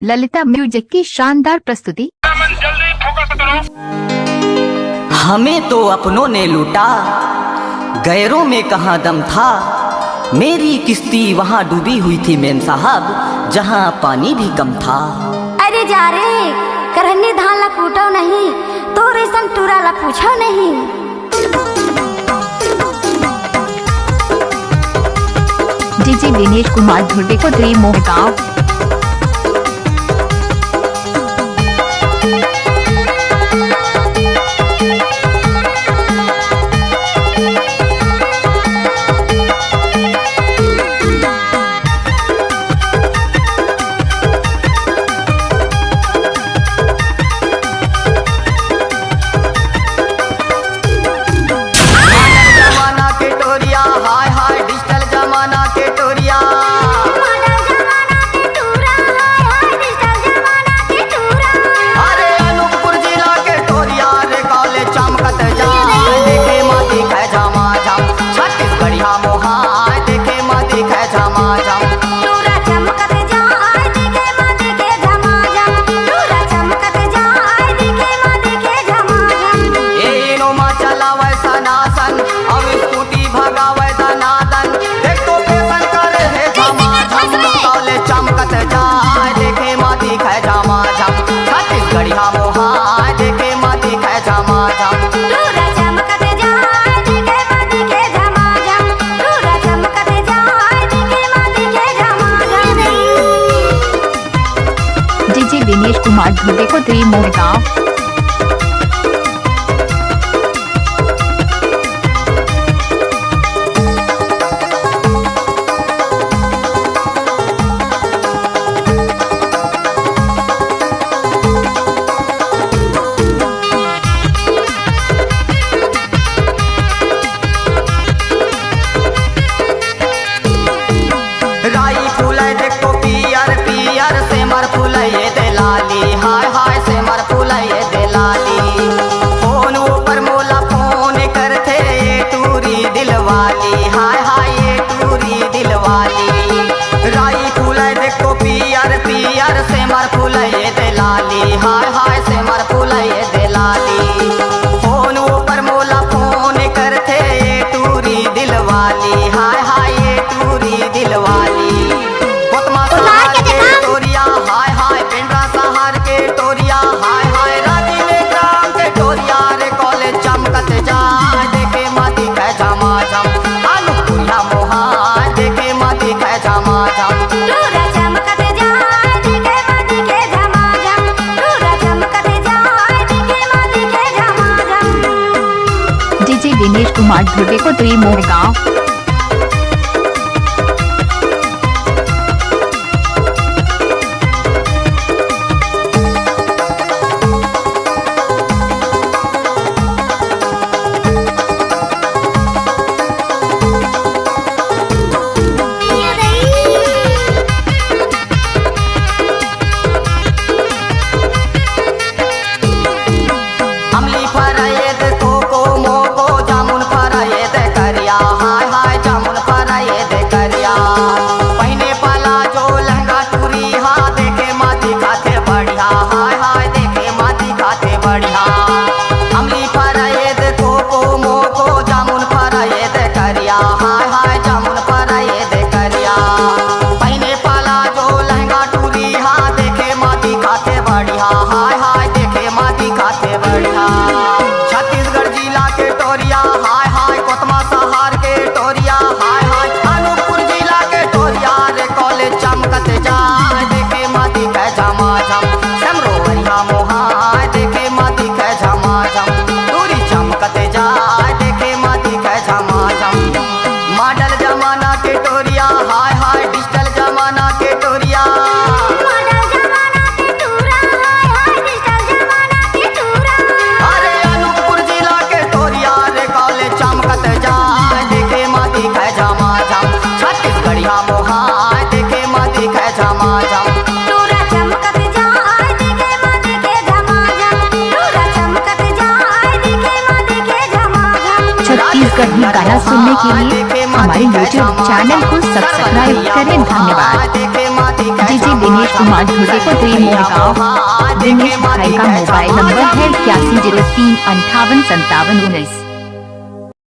Lalita music की शानदार प्रस्तुति। हमें तो अपनों ने लूटा, गैरों में कहाँ दम था। मेरी किश्ती वहाँ डूबी हुई थी मेम साहब, जहाँ पानी भी कम था। अरे जा रे करहनी धान ला कूटो नहीं, तो रेशम टूरा ला पूछो नहीं। डीजे दिनेश कुमार धुर्वे को द्री मोहगांव। डीजे दिनेश कुमार धुर्वे को द्री मोहगांव। डीजे दिनेश कुमार धुर्वे को द्री मोहगांव। छत्तीसगढ़ी गाना सुनने के लिए हमारे YouTube चैनल को सब्सक्राइब करें। धन्यवाद। डीजे दिनेश कुमार धुर्वे को ट्रेन मोहगांव। दिनेश भाई का मोबाइल नंबर है 8103585719।